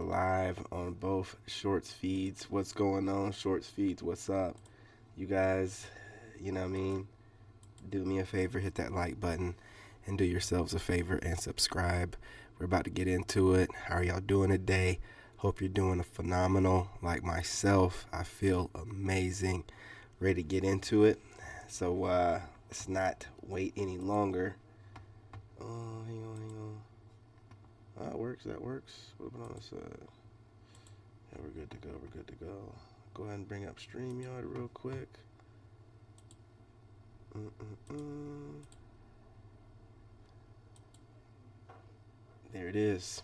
live on both Shorts feeds. What's going on, Shorts feeds? What's up? You guys, you know what I mean? Do me a favor, hit that like button, and do yourselves a favor and subscribe. We're about to get into it. How are y'all doing today? Hope you're doing phenomenal like myself. I feel amazing. Ready to get into it. So let's not wait any longer. Oh, hang on. That works. What about on this side? Yeah, we're good to go. Go ahead and bring up StreamYard real quick. There it is.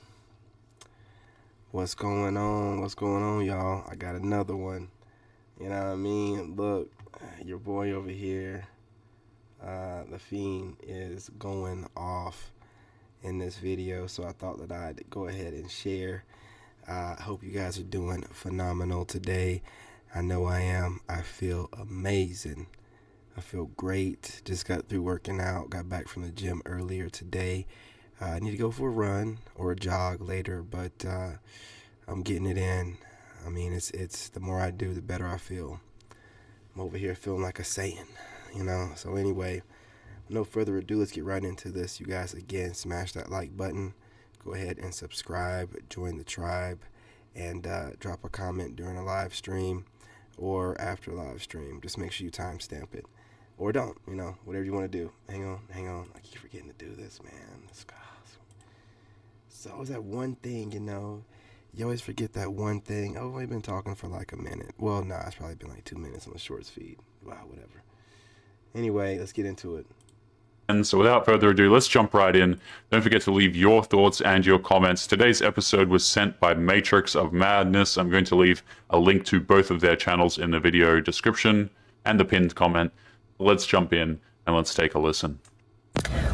What's going on, y'all? I got another one. You know what I mean? Look, your boy over here, the Fiend, is going off in this video, so I thought that I'd go ahead and share. I hope you guys are doing phenomenal today. I know I am. I feel amazing. I feel great. Just got through working out. Got back from the gym earlier today. I need to go for a run or a jog later, but I'm getting it in. I mean, it's the more I do, the better I feel. I'm over here feeling like a Saiyan, you know. So anyway, no further ado, let's get right into this. You guys, again, smash that like button. Go ahead and subscribe, join the tribe, and drop a comment during a live stream or after a live stream. Just make sure you timestamp it. Or don't, you know, whatever you want to do. Hang on. I keep forgetting to do this, man. It's always that one thing, you know. You always forget that one thing. Oh, we've been talking for like a minute. Well, nah, it's probably been like 2 minutes on the Shorts feed. Wow, whatever. Anyway, let's get into it. And so without further ado, let's jump right in. Don't forget to leave your thoughts and your comments. Today's episode was sent by Matrix of Madness. I'm going to leave a link to both of their channels in the video description and the pinned comment. Let's jump in and let's take a listen.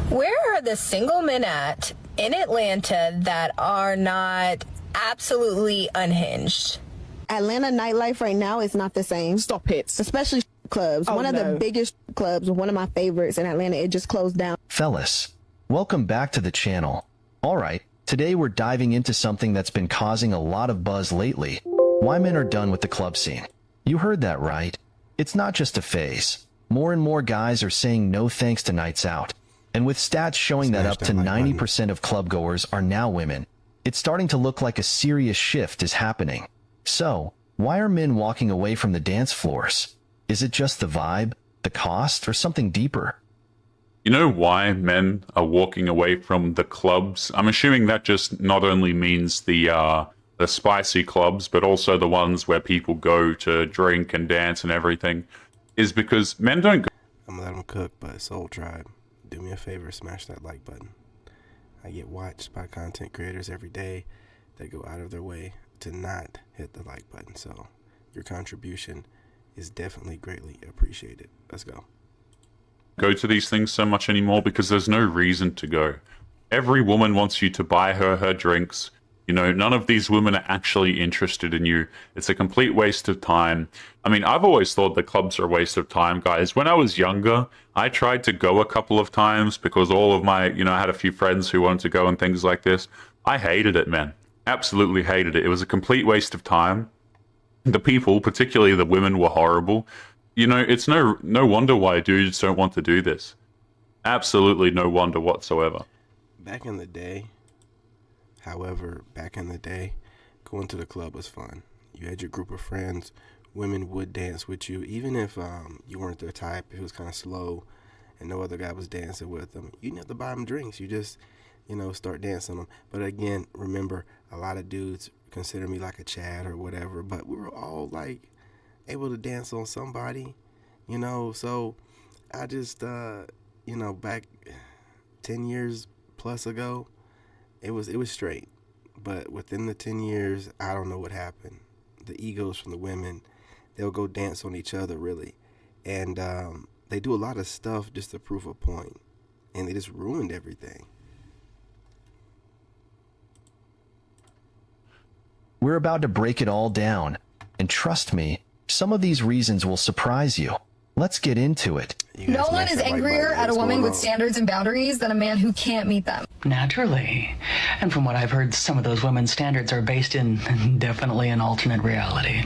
Where are the single men at in Atlanta that are not absolutely unhinged? Atlanta nightlife right now is not the same. Stop it. Especially clubs. Oh, one of the biggest clubs, one of my favorites in Atlanta, it just closed down. Fellas, welcome back to the channel. Alright, today we're diving into something that's been causing a lot of buzz lately. Why men are done with the club scene. You heard that right. It's not just a phase. More and more guys are saying no thanks to nights out. And with stats showing that up to 90% of clubgoers are now women, it's starting to look like a serious shift is happening. So, why are men walking away from the dance floors? Is it just the vibe, the cost, or something deeper? You know why men are walking away from the clubs? I'm assuming that just not only means the spicy clubs, but also the ones where people go to drink and dance and everything, is because men don't go. I'm gonna let them cook, but Soul Tribe, do me a favor, smash that like button. I get watched by content creators every day that go out of their way to not hit the like button, so your contribution is definitely greatly appreciated. Let's go. Go to these things so much anymore because there's no reason to go. Every woman wants you to buy her drinks. You know, none of these women are actually interested in you. It's a complete waste of time. I mean, I've always thought the clubs are a waste of time, guys. When I was younger, I tried to go a couple of times because all of my, I had a few friends who wanted to go and things like this. I hated it, man. Absolutely hated it. It was a complete waste of time. The people, particularly the women, were horrible. You know, it's no wonder why dudes don't want to do this. Absolutely no wonder whatsoever. Back in the day, going to the club was fun. You had your group of friends. Women would dance with you, even if you weren't their type. If it was kind of slow and no other guy was dancing with them, you didn't have to buy them drinks. You just, start dancing them. But again, remember, a lot of dudes consider me like a Chad or whatever, but we were all like able to dance on somebody, so I just back 10 years plus ago, it was straight. But within the 10 years, I don't know what happened. The egos from the women, they'll go dance on each other, really, and they do a lot of stuff just to prove a point, and they just ruined everything. We're about to break it all down, and trust me, some of these reasons will surprise you. Let's get into it. You guys No one smash is that like angrier button. at a What's woman going with on? standards and boundaries than a man who can't meet them. Naturally. And from what I've heard, some of those women's standards are based in definitely an alternate reality.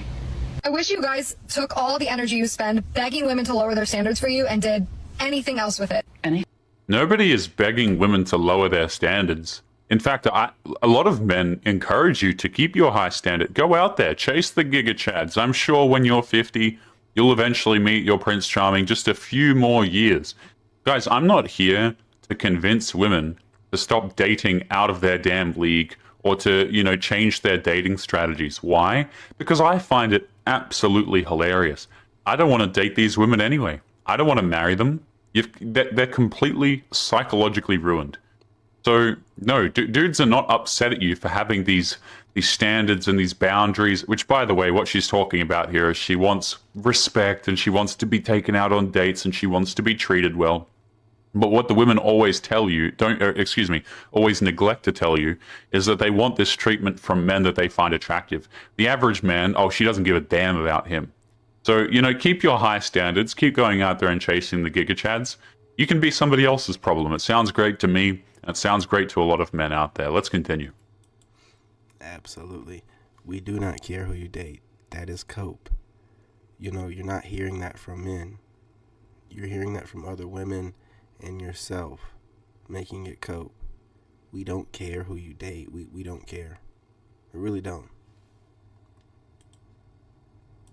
I wish you guys took all the energy you spend begging women to lower their standards for you and did anything else with it. Nobody is begging women to lower their standards. In fact, a lot of men encourage you to keep your high standard. Go out there, chase the Giga Chads. I'm sure when you're 50, you'll eventually meet your Prince Charming. Just a few more years. Guys, I'm not here to convince women to stop dating out of their damn league or to, change their dating strategies. Why? Because I find it absolutely hilarious. I don't want to date these women anyway. I don't want to marry them. They're completely psychologically ruined. So, no, dudes are not upset at you for having these standards and these boundaries, which, by the way, what she's talking about here is she wants respect and she wants to be taken out on dates and she wants to be treated well. But what the women always tell you, always neglect to tell you, is that they want this treatment from men that they find attractive. The average man, she doesn't give a damn about him. So, keep your high standards, keep going out there and chasing the Giga Chads. You can be somebody else's problem. It sounds great to me. It sounds great to a lot of men out there. Let's continue. Absolutely. We do not care who you date. That is cope. You're not hearing that from men. You're hearing that from other women and yourself, making it cope. We don't care who you date. We don't care. We really don't.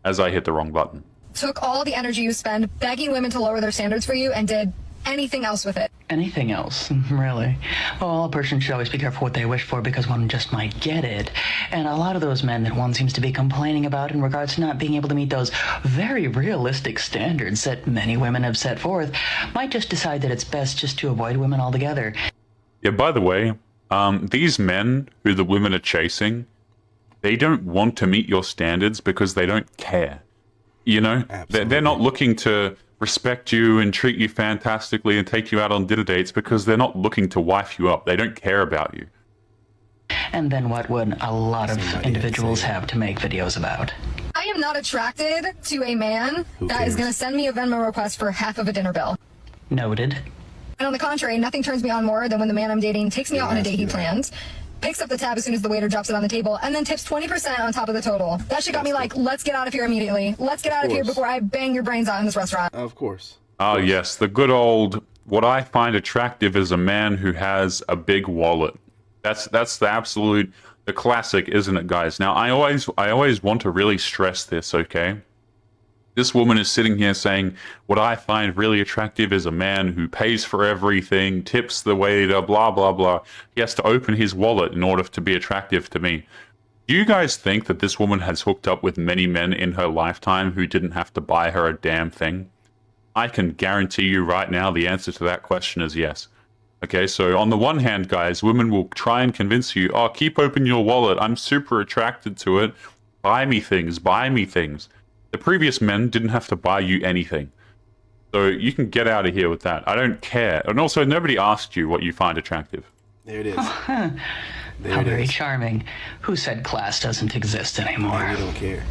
As I hit the wrong button. Took all the energy you spend begging women to lower their standards for you and did anything else with it. Anything else, really? Well, a person should always be careful what they wish for because one just might get it. And a lot of those men that one seems to be complaining about in regards to not being able to meet those very realistic standards that many women have set forth might just decide that it's best just to avoid women altogether. Yeah, by the way, these men who the women are chasing, they don't want to meet your standards because they don't care. They're not looking to respect you and treat you fantastically and take you out on dinner dates because they're not looking to wife you up. They don't care about you. And then what would a lot of individuals have to make videos about? I am not attracted to a man that is going to send me a Venmo request for half of a dinner bill. Noted. And on the contrary, nothing turns me on more than when the man I'm dating takes me out on a date he planned, picks up the tab as soon as the waiter drops it on the table, and then tips 20% on top of the total. That shit got me like, let's get out of here immediately. Let's get out of here before I bang your brains out in this restaurant. Of course. Oh, yes, the good old, what I find attractive is a man who has a big wallet. That's the classic, isn't it, guys? Now, I always want to really stress this, okay? This woman is sitting here saying, what I find really attractive is a man who pays for everything, tips the waiter, blah, blah, blah. He has to open his wallet in order to be attractive to me. Do you guys think that this woman has hooked up with many men in her lifetime who didn't have to buy her a damn thing? I can guarantee you right now the answer to that question is yes. Okay, so on the one hand, guys, women will try and convince you, keep open your wallet. I'm super attracted to it. Buy me things, buy me things. The previous men didn't have to buy you anything. So you can get out of here with that. I don't care. And also, nobody asked you what you find attractive. There it is. How very charming. Who said class doesn't exist anymore? We don't care.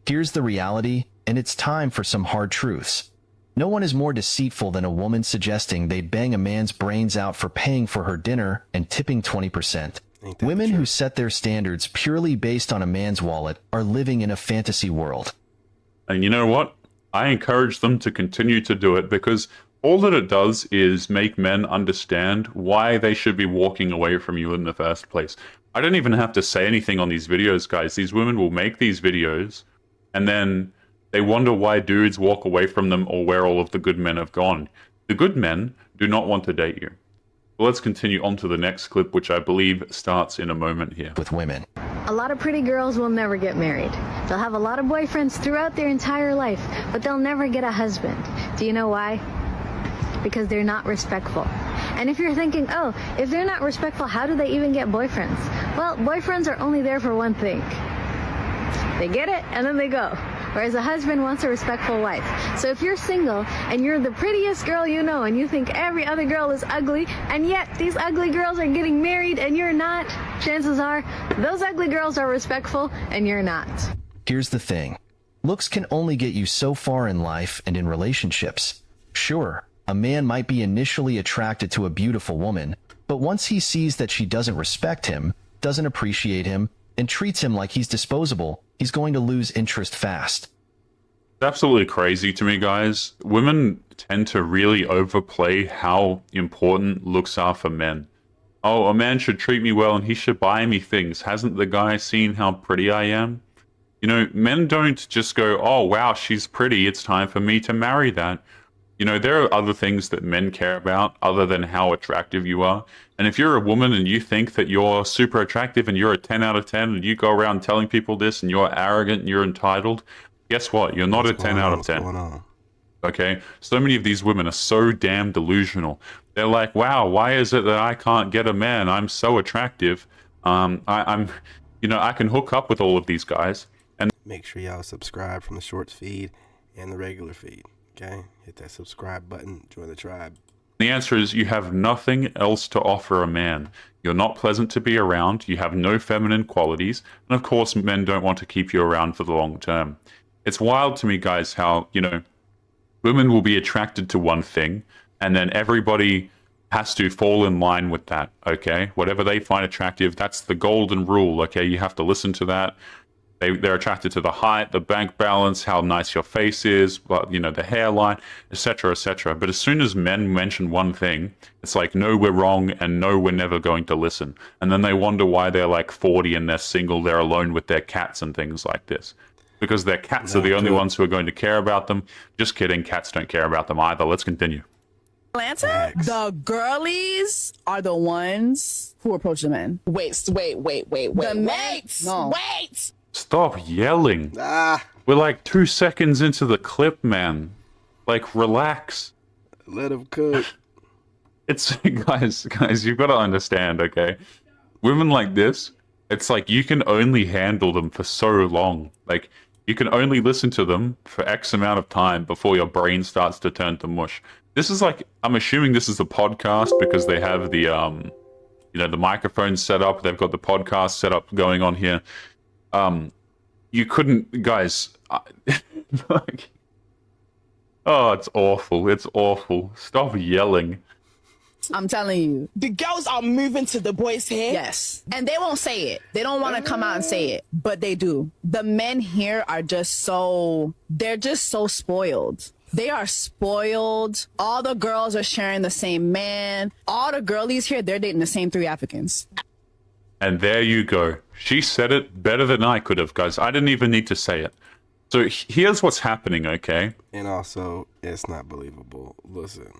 Here's the reality, and it's time for some hard truths. No one is more deceitful than a woman suggesting they'd bang a man's brains out for paying for her dinner and tipping 20%. Women who set their standards purely based on a man's wallet are living in a fantasy world. And you know what? I encourage them to continue to do it because all that it does is make men understand why they should be walking away from you in the first place. I don't even have to say anything on these videos, guys. These women will make these videos and then they wonder why dudes walk away from them or where all of the good men have gone. The good men do not want to date you. Well, let's continue on to the next clip, which I believe starts in a moment here. With women. A lot of pretty girls will never get married. They'll have a lot of boyfriends throughout their entire life, but they'll never get a husband. Do you know why? Because they're not respectful. And if you're thinking, if they're not respectful, how do they even get boyfriends? Well, boyfriends are only there for one thing. They get it, and then they go. Whereas a husband wants a respectful wife. So if you're single, and you're the prettiest girl you know, and you think every other girl is ugly, and yet these ugly girls are getting married, and you're not, chances are, those ugly girls are respectful, and you're not. Here's the thing. Looks can only get you so far in life and in relationships. Sure, a man might be initially attracted to a beautiful woman, but once he sees that she doesn't respect him, doesn't appreciate him, and treats him like he's disposable, he's going to lose interest fast. It's absolutely crazy to me, guys. Women tend to really overplay how important looks are for men. Oh, a man should treat me well and he should buy me things. Hasn't the guy seen how pretty I am? You know, men don't just go, oh, wow, she's pretty. It's time for me to marry that. You know, there are other things that men care about other than how attractive you are. And if you're a woman and you think that you're super attractive and you're a 10 out of 10 and you go around telling people this and you're arrogant and you're entitled, guess what? You're not a 10 out of 10. Okay? So many of these women are so damn delusional. They're like, wow, why is it that I can't get a man? I'm so attractive. I'm, you know, I can hook up with all of these guys. And make sure y'all subscribe from the shorts feed and the regular feed. Okay? Hit that subscribe button. Join the tribe. the answer is you have nothing else to offer a man. You're not pleasant to be around. You have no feminine qualities. And of course, men don't want to keep you around for the long term. It's wild to me, guys, how, you know, women will be attracted to one thing and then everybody has to fall in line with that, okay? Whatever they find attractive, that's the golden rule, okay? You have to listen to that. They're attracted to the height, the bank balance, how nice your face is, you know, the hairline, etc., etc. But as soon as men mention one thing, it's like, no, we're wrong, and no, we're never going to listen. And then they wonder why they're like 40 and they're single, they're alone with their cats and things like this. Because their cats are the only ones who are going to care about them. Just kidding, cats don't care about them either. Let's continue. Atlanta, the girlies are the ones who approach the men. Wait. The mates. No. Wait. Stop yelling. We're like 2 seconds into the clip, man. Like, relax. Let him cook. It's, guys, you've got to understand, okay? Women like this, it's like you can only handle them for so long. Like, you can only listen to them for X amount of time before your brain starts to turn to mush. This is like, I'm assuming this is a podcast because they have the, you know, the microphones set up. They've got the podcast set up going on here. You couldn't, guys, like, oh, it's awful. It's awful. Stop yelling. I'm telling you. The girls are moving to the boys here. Yes. And they won't say it. They don't want to come out and say it, but they do. The men here are just so, they're just so spoiled. They are spoiled. All the girls are sharing the same man. All the girlies here, they're dating the same 3 Africans. And there you go. She said it better than I could have, guys. I didn't even need to say it. So here's what's happening, okay? And also, it's not believable. Listen,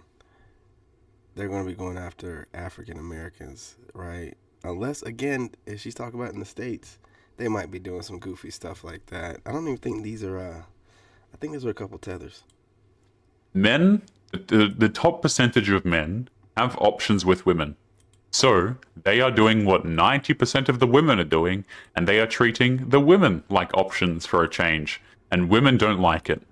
they're going to be going after African Americans, right? Unless, again, as she's talking about in the States, they might be doing some goofy stuff like that. I don't even think these are, I think these are a couple tethers. Men, the top percentage of men have options with women. So they are doing what 90% of the women are doing, and they are treating the women like options for a change, and women don't like it.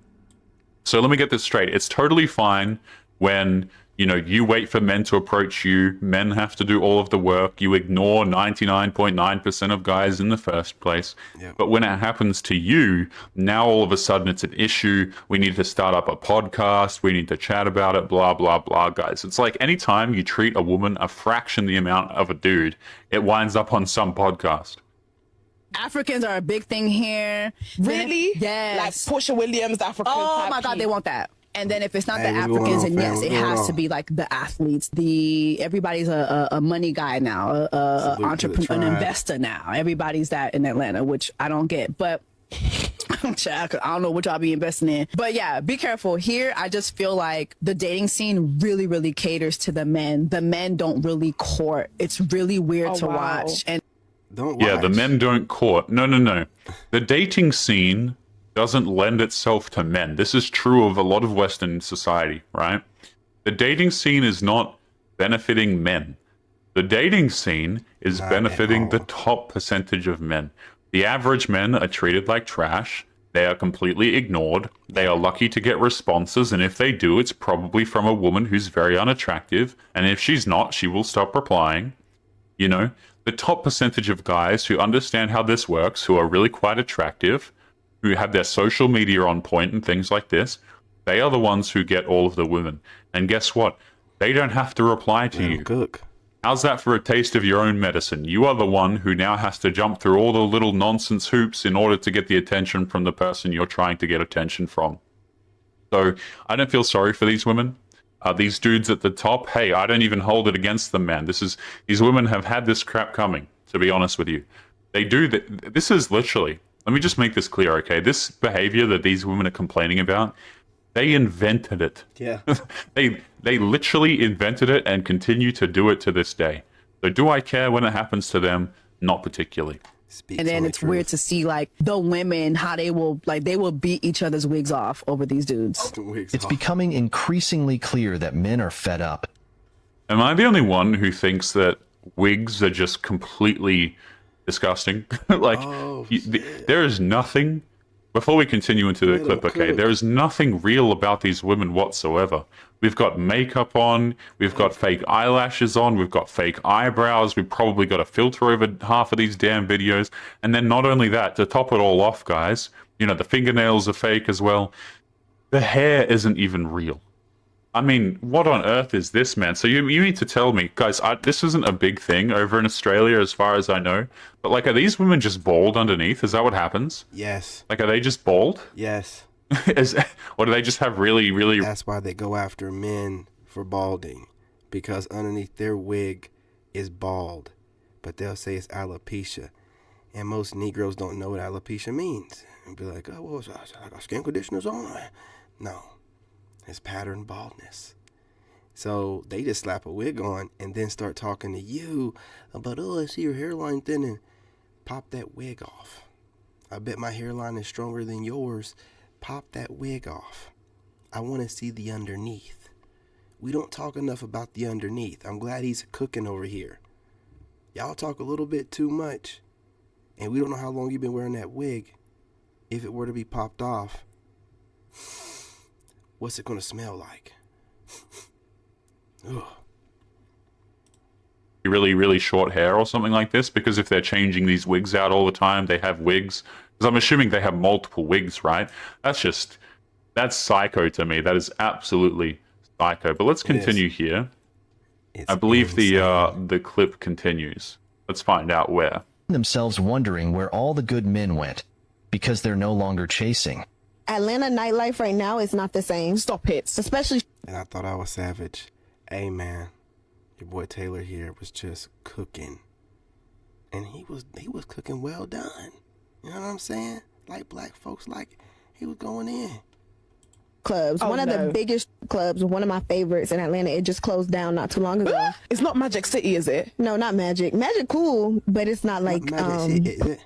So let me get this straight. It's totally fine when, you know, you wait for men to approach you. Men have to do all of the work. You ignore 99.9% of guys in the first place. Yep. But when it happens to you, now all of a sudden it's an issue. We need to start up a podcast. We need to chat about it, blah, blah, blah, guys. It's like anytime you treat a woman a fraction the amount of a dude, it winds up on some podcast. Africans are a big thing here. Really? Yes. Like Portia Williams, African. Oh my God, they want that. And then if it's not the Africans, and yes, it has to be like the athletes. Everybody's a money guy now, entrepreneur, an investor now. Everybody's that in Atlanta, which I don't get. But I don't know what y'all be investing in. But yeah, be careful. Here, I just feel like the dating scene really, really caters to the men. The men don't really court. It's really weird to watch. And don't watch. Yeah, the men don't court. No. The dating scene doesn't lend itself to men. This is true of a lot of Western society, right? The dating scene is not benefiting men. The dating scene is benefiting the top percentage of men. The average men are treated like trash. They are completely ignored. They are lucky to get responses, and if they do, it's probably from a woman who's very unattractive, and if she's not, she will stop replying. You know, the top percentage of guys who understand how this works, who are really quite attractive, who have their social media on point and things like this, They are the ones who get all of the women. And guess what? They don't have to reply to you. Cook. How's that for a taste of your own medicine? You are the one who now has to jump through all the little nonsense hoops in order to get the attention from the person you're trying to get attention from. So I don't feel sorry for these women. These dudes at the top, hey, I don't even hold it against them, man. These women have had this crap coming, to be honest with you. They do that. This is literally, let me just make this clear, okay? This behavior that these women are complaining about, they invented it. Yeah. They literally invented it and continue to do it to this day. So do I care when it happens to them? Not particularly. And then it's weird to see like the women, how they will beat each other's wigs off over these dudes. It's becoming increasingly clear that men are fed up. Am I the only one who thinks that wigs are just completely disgusting? Like, there is nothing, before we continue into the clip, okay, there is nothing real about these women whatsoever. We've got makeup on, we've got fake eyelashes on, we've got fake eyebrows, we've probably got a filter over half of these damn videos. And then not only that, to top it all off, guys, you know, the fingernails are fake as well. The hair isn't even real. I mean, what on earth is this, man? So you need to tell me, guys, this isn't a big thing over in Australia as far as I know. But, like, are these women just bald underneath? Is that what happens? Yes. Like, are they just bald? Yes. Or do they just have really... That's why they go after men for balding. Because underneath their wig is bald. But they'll say it's alopecia. And most Negroes don't know what alopecia means. And be like, oh, well, I got skin conditioners on. No. It's pattern baldness. So they just slap a wig on and then start talking to you about, oh, I see your hairline thinning. Pop that wig off. I bet my hairline is stronger than yours. Pop that wig off. I want to see the underneath. We don't talk enough about the underneath. I'm glad he's cooking over here. Y'all talk a little bit too much. And we don't know how long you've been wearing that wig. If it were to be popped off, what's it going to smell like? Ugh. Really short hair or something like this, because if they're changing these wigs out all the time, they have wigs. Because I'm assuming they have multiple wigs, right? That's psycho to me. That is absolutely psycho. But let's continue here. I believe the clip continues. Let's find out where. Themselves wondering where all the good men went because they're no longer chasing. Atlanta nightlife right now is not the same. Stop it. Especially. And I thought I was savage. Hey, man, your boy Taylor here was just cooking. And he was cooking well done. You know what I'm saying? Like black folks, like he was going in. Clubs. One of the biggest clubs, one of my favorites in Atlanta. It just closed down not too long ago. It's not Magic City, is it? No, not Magic. Magic cool, but it's not like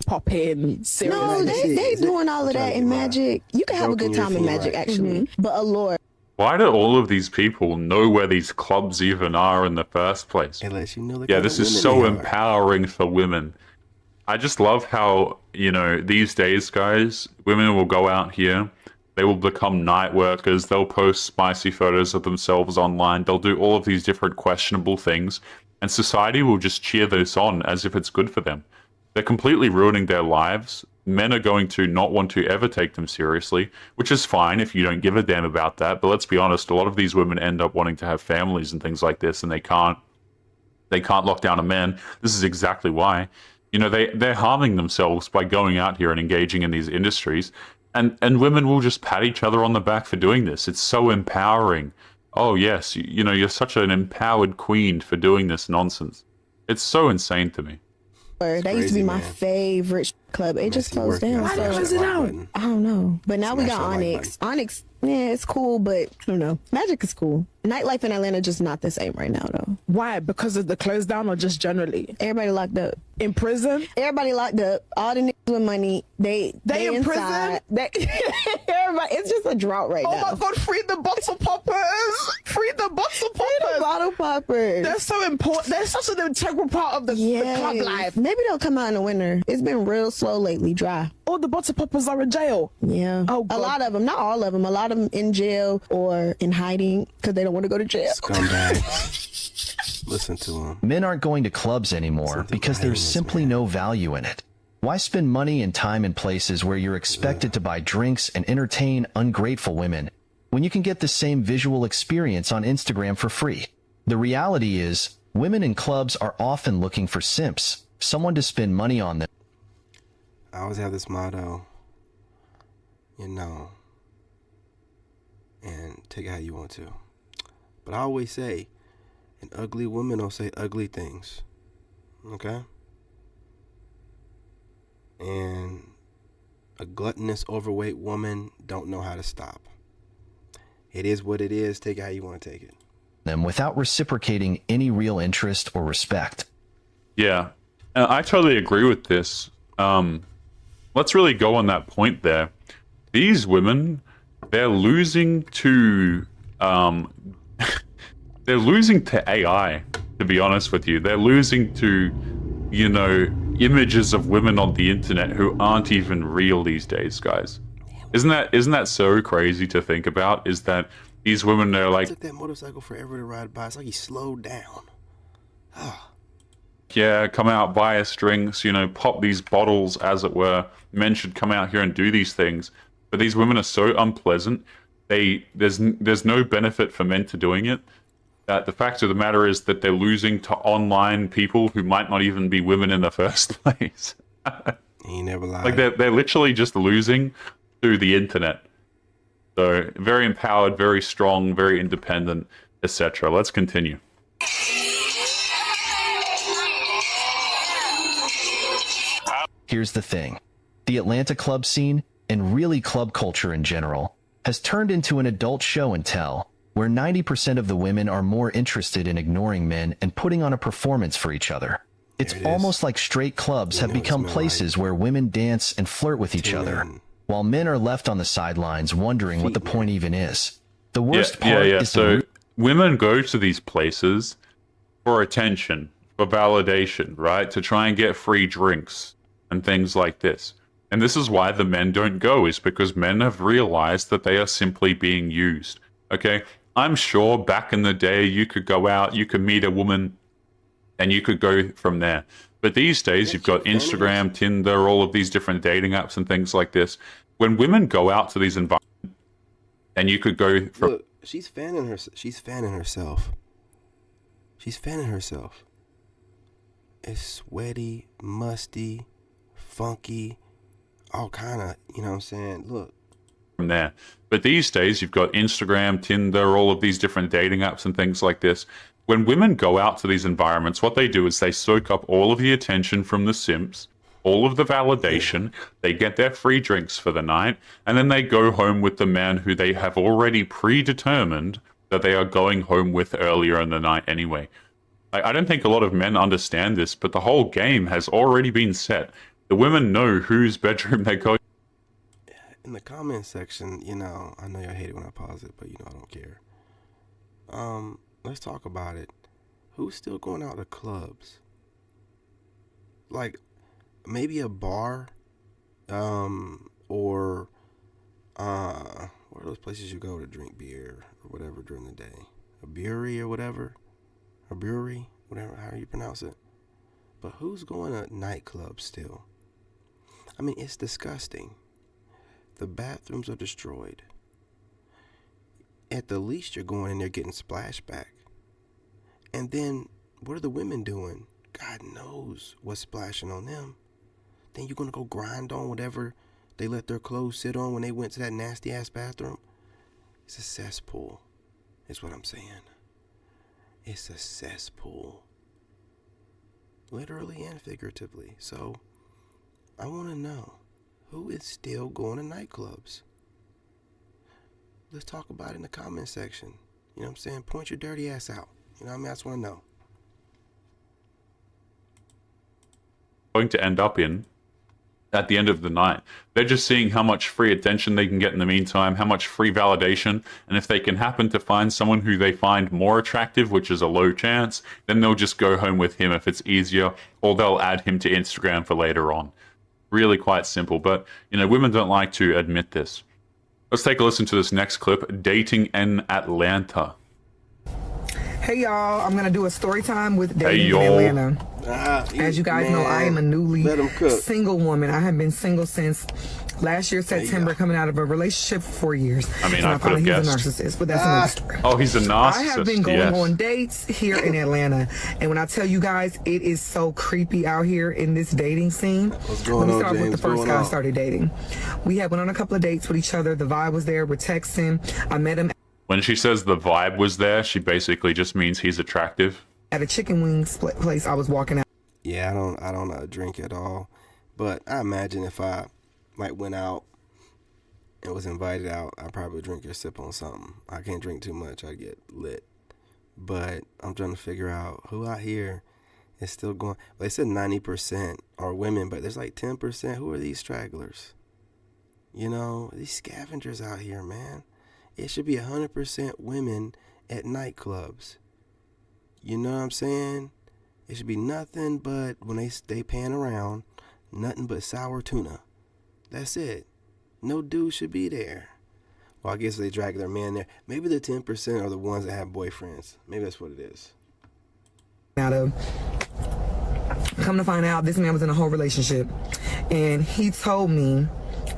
pop in. No, they doing all of that in Magic. You can have a good time in Magic, actually. But Allure. Why do all of these people know where these clubs even are in the first place? It lets you know. Yeah, this is so empowering for women. I just love how, you know, these days, guys, women will go out here. They will become night workers. They'll post spicy photos of themselves online. They'll do all of these different questionable things. And society will just cheer this on as if it's good for them. They're completely ruining their lives. Men are going to not want to ever take them seriously, which is fine if you don't give a damn about that. But let's be honest, a lot of these women end up wanting to have families and things like this, and they can't lock down a man. This is exactly why. You know, they're harming themselves by going out here and engaging in these industries. And women will just pat each other on the back for doing this. It's so empowering. Oh, yes, you know, you're such an empowered queen for doing this nonsense. It's so insane to me. That used to be my favorite club. It just closed down. Why is it out? I don't know. But now we got Onyx. Onyx, yeah, it's cool, but I don't know. Magic is cool. Nightlife in Atlanta just not the same right now, though. Why? Because of the close down or just generally? Everybody locked up. In prison? Everybody locked up. All the niggas with money, they in inside. prison? Everybody, it's just a drought right now. Oh my God, free the bottle poppers! Free the bottle poppers! Free the bottle poppers. They're so important. They're such an integral part of the club life. Maybe they'll come out in the winter. It's been real slow lately, dry. All the bottle poppers are in jail. Yeah. Oh, God. A lot of them, not all of them. A lot of them in jail or in hiding because they don't want to go to jail. Scumbags. Listen to them. Men aren't going to clubs anymore because there's simply no value in it. Why spend money and time in places where you're expected to buy drinks and entertain ungrateful women when you can get the same visual experience on Instagram for free? The reality is, women in clubs are often looking for simps, someone to spend money on them. I always have this motto, you know, and take it how you want to. But I always say, an ugly woman will say ugly things. Okay? And a gluttonous, overweight woman don't know how to stop. It is what it is. Take it how you want to take it. Them without reciprocating any real interest or respect. Yeah, I totally agree with this. Let's really go on that point there. These women, they're losing to they're losing to AI, to be honest with you. They're losing to, you know, images of women on the internet who aren't even real these days, guys. Isn't that so crazy to think about? Is that these women are like, it took that motorcycle forever to ride by. It's like he slowed down. yeah, come out, buy us drinks, you know, pop these bottles, as it were. Men should come out here and do these things. But these women are so unpleasant. There's no benefit for men to doing it. The fact of the matter is that they're losing to online people who might not even be women in the first place. He never lied. Like they're literally just losing through the internet. So very empowered, very strong, very independent, etc. Let's continue. Here's the thing. The Atlanta club scene, and really club culture in general, has turned into an adult show and tell, where 90% of the women are more interested in ignoring men and putting on a performance for each other. It's almost like straight clubs have become places where women dance and flirt with each other, while men are left on the sidelines wondering what the point even is. The worst part is so women go to these places for attention, for validation, right? To try and get free drinks and things like this. And this is why the men don't go, is because men have realized that they are simply being used. Okay? I'm sure back in the day you could go out, you could meet a woman, and you could go from there. But these days you've got Instagram, Tinder, all of these different dating apps and things like this. When women go out to these environments, and you could go from... Look, she's fanning herself. She's fanning herself. She's fanning herself. It's sweaty, musty, funky, all kind of, you know what I'm saying? Look. From there. But these days you've got Instagram, Tinder, all of these different dating apps and things like this. When women go out to these environments, what they do is they soak up all of the attention from the simps, all of the validation, they get their free drinks for the night, and then they go home with the man who they have already predetermined that they are going home with earlier in the night anyway. I don't think a lot of men understand this, but the whole game has already been set. The women know whose bedroom they're going. In the comment section, you know, I know y'all hate it when I pause it, but you know I don't care. Let's talk about it. Who's still going out to clubs? Like, maybe a bar, or what are those places you go to drink beer or whatever during the day? A brewery or whatever, a brewery, whatever, how you pronounce it. But who's going to nightclubs still? I mean, it's disgusting. The bathrooms are destroyed. At the least, you're going in there getting splashback. And then, what are the women doing? God knows what's splashing on them. Then you're going to go grind on whatever they let their clothes sit on when they went to that nasty-ass bathroom. It's a cesspool, is what I'm saying. It's a cesspool. Literally and figuratively. So, I want to know, who is still going to nightclubs? Let's talk about it in the comment section. You know what I'm saying? Point your dirty ass out. You know what I mean? I just want to know. Going to end up in at the end of the night. They're just seeing how much free attention they can get in the meantime, how much free validation, and if they can happen to find someone who they find more attractive, which is a low chance, then they'll just go home with him if it's easier, or they'll add him to Instagram for later on. Really quite simple, but, you know, women don't like to admit this. Let's take a listen to this next clip, Dating in Atlanta. Hey y'all, I'm gonna do a story time with dating in Atlanta. As you guys know, I am a newly single woman. I have been single since last year, September, coming out of a relationship for 4 years. I mean, and I could have he's guessed. a narcissist, but that's another story. Oh, he's a narcissist. I have been going on dates here in Atlanta, and when I tell you guys, it is so creepy out here in this dating scene. What's going on, Let me start James? with the first guy I started dating. We had went on a couple of dates with each other. The vibe was there. We're texting. I met him When she says the vibe was there, she basically just means he's attractive. at a chicken wings place. I was walking out. Yeah, I don't drink at all, but I imagine if I went out and was invited out, I'd probably drink or sip on something. I can't drink too much. I get lit. But I'm trying to figure out who out here is still going. They said 90% are women, but there's like 10%. Who are these stragglers? You know, these scavengers out here, man. It should be 100% women at nightclubs. You know what I'm saying? It should be nothing but, when they pan around, nothing but sour tuna. That's it. No dude should be there. Well, I guess they drag their man there. Maybe the 10% are the ones that have boyfriends. Maybe that's what it is. Come to find out, this man was in a whole relationship, and he told me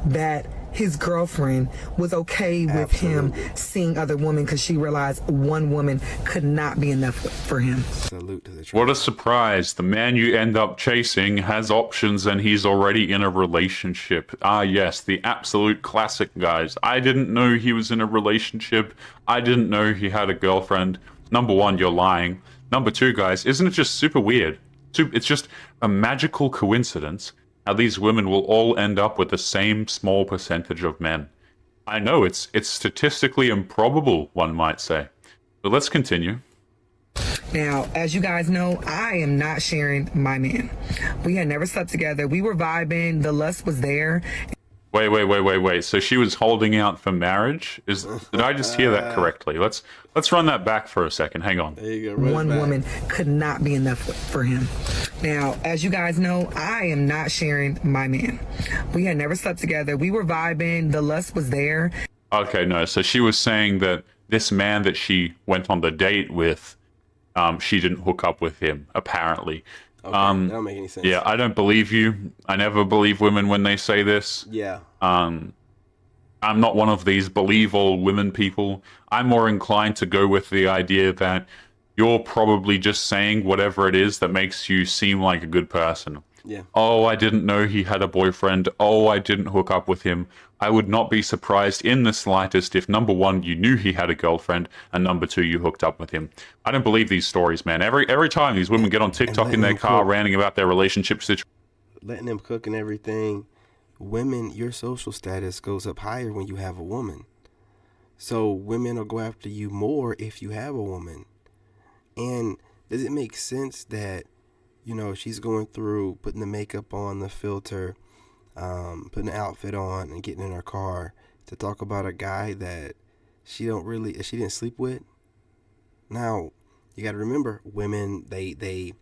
that his girlfriend was okay with him seeing other women because she realized one woman could not be enough for him. Salute to the What a surprise. The man you end up chasing has options and he's already in a relationship. Ah, yes, the absolute classic, guys. I didn't know he was in a relationship. I didn't know he had a girlfriend. Number one, you're lying. Number two, guys, isn't it just super weird? It's just a magical coincidence how these women will all end up with the same small percentage of men. I know it's statistically improbable, one might say. But let's continue. Now, as you guys know, I am not sharing my man. We had never slept together. We were vibing. The lust was there. Wait. So she was holding out for marriage? Did I just hear that correctly? Let's run that back for a second. Hang on. There you go. One woman could not be enough for him. Now, as you guys know, I am not sharing my man. We had never slept together. We were vibing. The lust was there. Okay, no. So she was saying that this man that she went on the date with, she didn't hook up with him, apparently. Okay, that don't make any sense. Yeah, I don't believe you. I never believe women when they say this. Yeah. I'm not one of these believe all women people. I'm more inclined to go with the idea that you're probably just saying whatever it is that makes you seem like a good person. Yeah. Oh, I didn't know he had a boyfriend. Oh, I didn't hook up with him. I would not be surprised in the slightest if, number one, you knew he had a girlfriend, and number two, you hooked up with him. I don't believe these stories, man. Every time these women get on TikTok in their car ranting about their relationship situation. Letting them cook and everything. Women, your social status goes up higher when you have a woman. So women will go after you more if you have a woman. And does it make sense that, you know, she's going through putting the makeup on, the filter, putting the outfit on and getting in her car to talk about a guy that she didn't sleep with? Now, you got to remember, women, they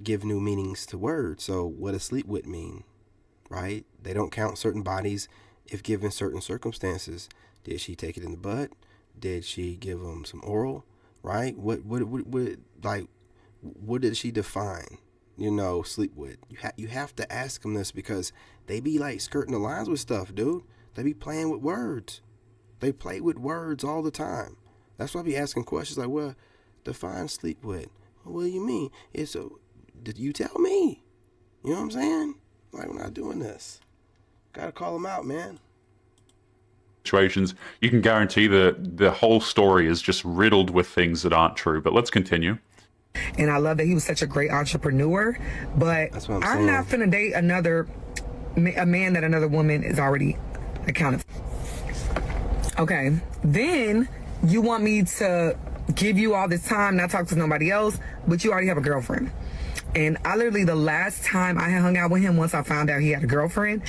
give new meanings to words. So what does sleep with mean, right? They don't count certain bodies if given certain circumstances. Did she take it in the butt? Did she give him some oral, right? What did she define, you know, sleep with? You have to ask them this because they be like skirting the lines with stuff, dude. They be playing with words. They play with words all the time. That's why I be asking questions like, well, define sleep with. What do you mean? Did you tell me? You know what I'm saying? Like, we're not doing this. Gotta call them out, man. Situations, you can guarantee that the whole story is just riddled with things that aren't true. But let's continue. And I love that he was such a great entrepreneur, but I'm not finna date a man that another woman is already accounted for. Okay, then you want me to give you all this time, not talk to nobody else, but you already have a girlfriend. And I literally, the last time I hung out with him, once I found out he had a girlfriend,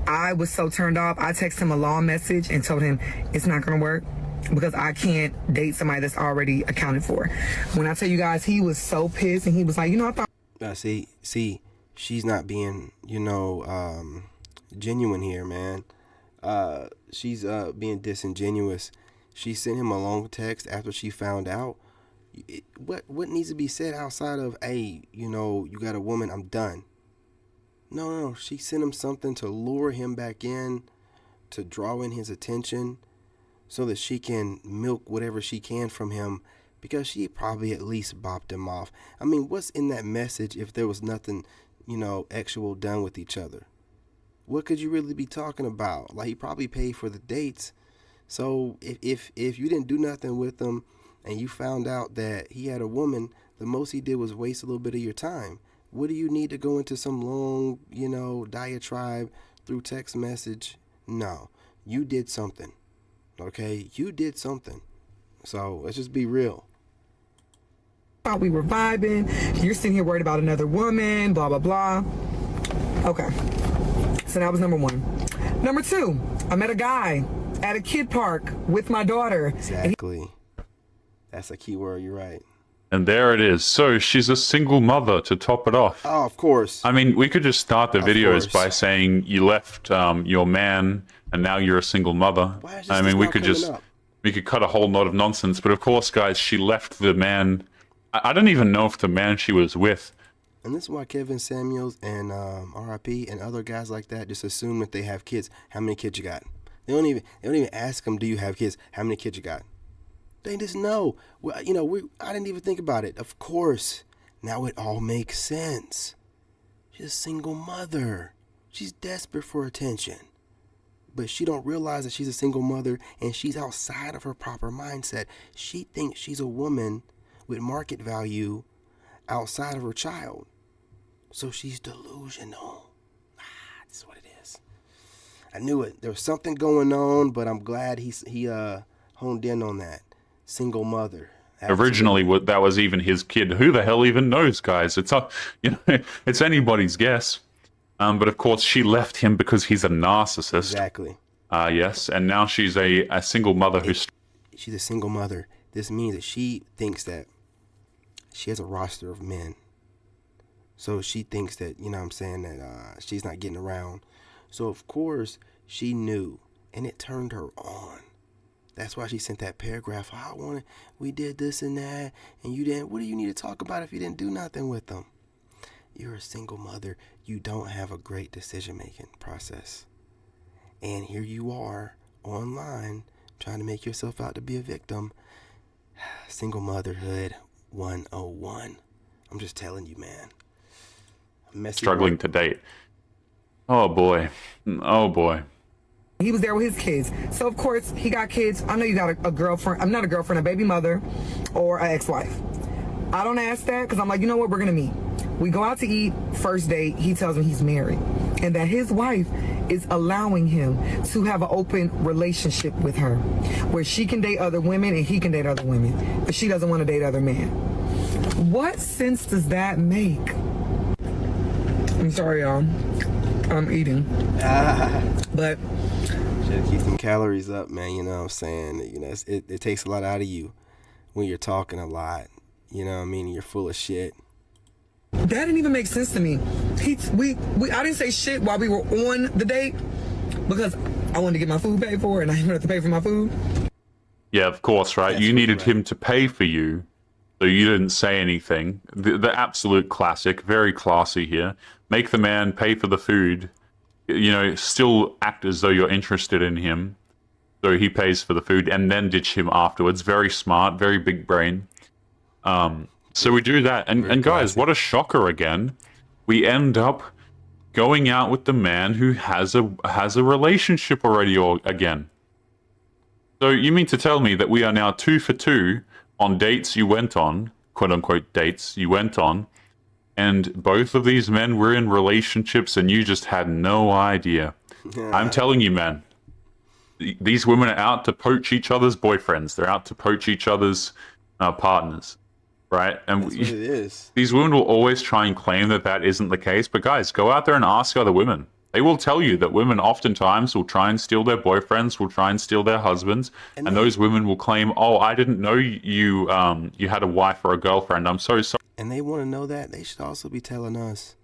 I was so turned off. I texted him a long message and told him it's not gonna work because I can't date somebody that's already accounted for. When I tell you guys, he was so pissed and he was like, you know, I thought. See, she's not being, you know, genuine here, man. She's being disingenuous. She sent him a long text after she found out, What needs to be said outside of, hey, you know, you got a woman, I'm done. No, she sent him something to lure him back in, to draw in his attention, so that she can milk whatever she can from him, because she probably at least bopped him off. I mean, what's in that message if there was nothing, you know, actual done with each other? What could you really be talking about? Like, he probably paid for the dates. So if you didn't do nothing with him and you found out that he had a woman, the most he did was waste a little bit of your time. What do you need to go into some long, you know, diatribe through text message? No, you did something. Okay, you did something. So let's just be real. Thought we were vibing. You're sitting here worried about another woman, blah, blah, blah. Okay. So that was number one. Number two, I met a guy at a kid park with my daughter. Exactly. That's a key word. You're right. And there it is. So she's a single mother to top it off. Oh, of course. I mean, we could just start the videos by saying you left your man and now you're a single mother. I mean, we could cut a whole lot of nonsense. But of course, guys, she left the man. I don't even know if the man she was with. And this is why Kevin Samuels and RIP and other guys like that just assume that they have kids. How many kids you got? They don't even ask them, do you have kids? How many kids you got? They just know. Well, you know, I didn't even think about it. Of course. Now it all makes sense. She's a single mother. She's desperate for attention. But she don't realize that she's a single mother and she's outside of her proper mindset. She thinks she's a woman with market value outside of her child. So she's delusional. This is what it is. I knew it. There was something going on, but I'm glad he honed in on that. Single mother. Absolutely. Originally, that was even his kid. Who the hell even knows, guys? It's it's anybody's guess. But of course, she left him because he's a narcissist. Exactly. Yes, and now she's a single mother she's a single mother. This means that she thinks that she has a roster of men. So she thinks that, you know what I'm saying, that she's not getting around. So of course she knew, and it turned her on. That's why she sent that paragraph. We did this and that, and you didn't. What do you need to talk about if you didn't do nothing with them? You're a single mother. You don't have a great decision-making process. And here you are online trying to make yourself out to be a victim. Single motherhood 101. I'm just telling you, man. Struggling to date. Oh boy. Oh boy. He was there with his kids. So, of course, he got kids. I know you got a girlfriend. I'm not a girlfriend, a baby mother or an ex-wife. I don't ask that because I'm like, you know what? We're going to meet. We go out to eat. First date, he tells me he's married and that his wife is allowing him to have an open relationship with her where she can date other women and he can date other women, but she doesn't want to date other men. What sense does that make? I'm sorry, y'all. I'm eating. But should keep them calories up, man. You know what I'm saying? You know, it takes a lot out of you when you're talking a lot. You know what I mean? You're full of shit. That didn't even make sense to me. I didn't say shit while we were on the date because I wanted to get my food paid for and I didn't have to pay for my food. Yeah, of course, right? You needed him to pay for you, so you didn't say anything. The absolute classic, very classy here. Make the man pay for the food. You know, still act as though you're interested in him, so he pays for the food, and then ditch him afterwards. Very smart, very big brain. So we do that, and guys, what a shocker again. We end up going out with the man who has a relationship already again. So you mean to tell me that we are now 2 for 2 on dates you went on, quote unquote dates you went on, and both of these men were in relationships and you just had no idea. Yeah. I'm telling you, man, these women are out to poach each other's boyfriends. They're out to poach each other's partners. Right? And that's what it is. These women will always try and claim that isn't the case. But guys, go out there and ask other women. They will tell you that women oftentimes will try and steal their boyfriends, will try and steal their husbands. And those women will claim, oh, I didn't know you had a wife or a girlfriend. I'm so sorry. And they want to know that. They should also be telling us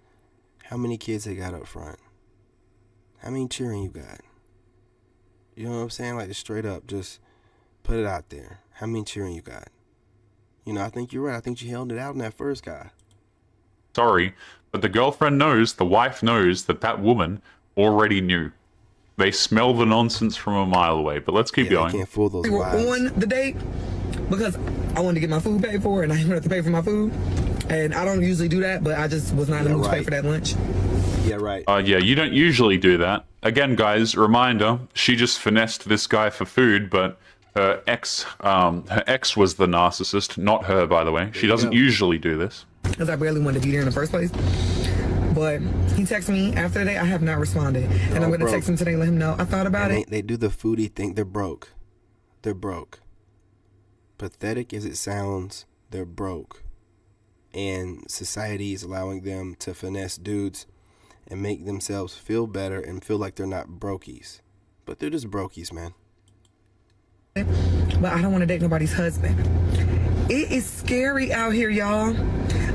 how many kids they got up front. How many children you got. You know what I'm saying? Like, just straight up, just put it out there. How many children you got. You know, I think you're right. I think she held it out on that first guy. Sorry, but the girlfriend knows, the wife knows that that woman already knew. They smell the nonsense from a mile away. But let's keep going. They can't fool those We were wives. on the date because I wanted to get my food paid for, and I didn't have to pay for my food. And I don't usually do that, but I just was not in the mood to pay for that lunch. Yeah, right. Yeah, you don't usually do that. Again, guys, reminder, she just finessed this guy for food, but her ex was the narcissist, not her, by the way. She doesn't usually do this. Because I barely wanted to be there in the first place. But he texted me after the day. I have not responded. And I'm going to text him today and let him know I thought about it. They do the foodie thing. They're broke. They're broke. Pathetic as it sounds, they're broke. And society is allowing them to finesse dudes and make themselves feel better and feel like they're not brokies. But they're just brokies, man. But I don't want to date nobody's husband. It is scary out here, y'all.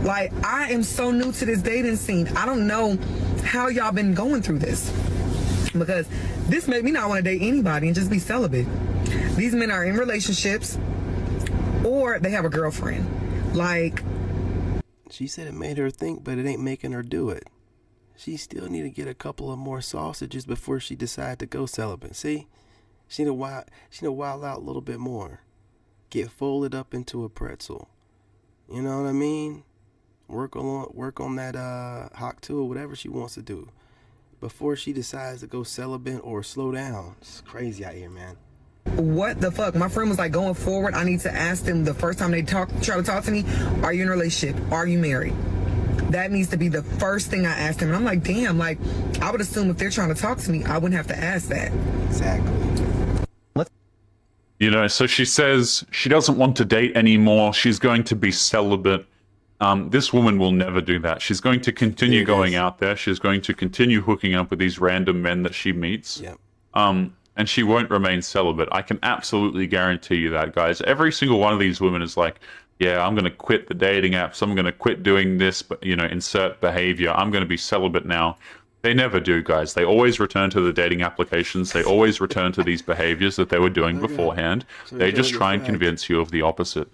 Like, I am so new to this dating scene. I don't know how y'all been going through this. Because this made me not want to date anybody and just be celibate. These men are in relationships or they have a girlfriend. Like, she said it made her think, but it ain't making her do it. She still need to get a couple of more sausages before she decide to go celibate. See? She need to wild out a little bit more. Get folded up into a pretzel. You know what I mean? Work on that hawk tool, whatever she wants to do, before she decides to go celibate or slow down. It's crazy out here, man. What the fuck? My friend was like, going forward, I need to ask them the first time they try to talk to me, are you in a relationship? Are you married? That needs to be the first thing I ask them. And I'm like, damn, like, I would assume if they're trying to talk to me, I wouldn't have to ask that. Exactly. You know, so she says she doesn't want to date anymore. She's going to be celibate. This woman will never do that. She's going to continue going out there. She's going to continue hooking up with these random men that she meets. Yep. And she won't remain celibate. I can absolutely guarantee you that, guys. Every single one of these women is like, yeah, I'm going to quit the dating apps. I'm going to quit doing this, you know, insert behavior. I'm going to be celibate now. They never do, guys. They always return to the dating applications. They always return to these behaviors that they were doing beforehand. They just try and convince you of the opposite.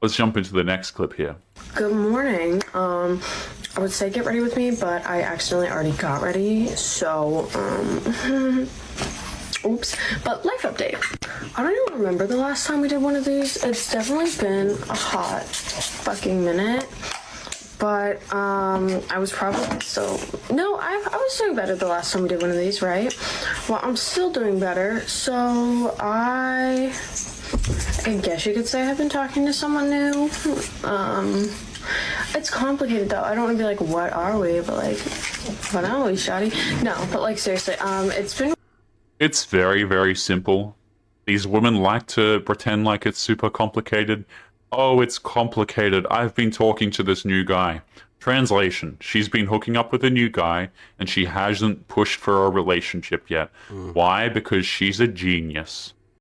Let's jump into the next clip here. Good morning. I would say get ready with me, but I accidentally already got ready. So, oops. But life update. I don't even remember the last time we did one of these. It's definitely been a hot fucking minute. But, I was probably still... No, I was doing better the last time we did one of these, right? Well, I'm still doing better, so I guess you could say I've been talking to someone new. It's complicated, though. I don't want to be like, what are we? But, like, what are we, shawty? No, but, like, seriously, it's been... It's very, very simple. These women like to pretend like it's super complicated. Oh, it's complicated. I've been talking to this new guy. Translation. She's been hooking up with a new guy, and she hasn't pushed for a relationship yet. Why? Because she's a genius.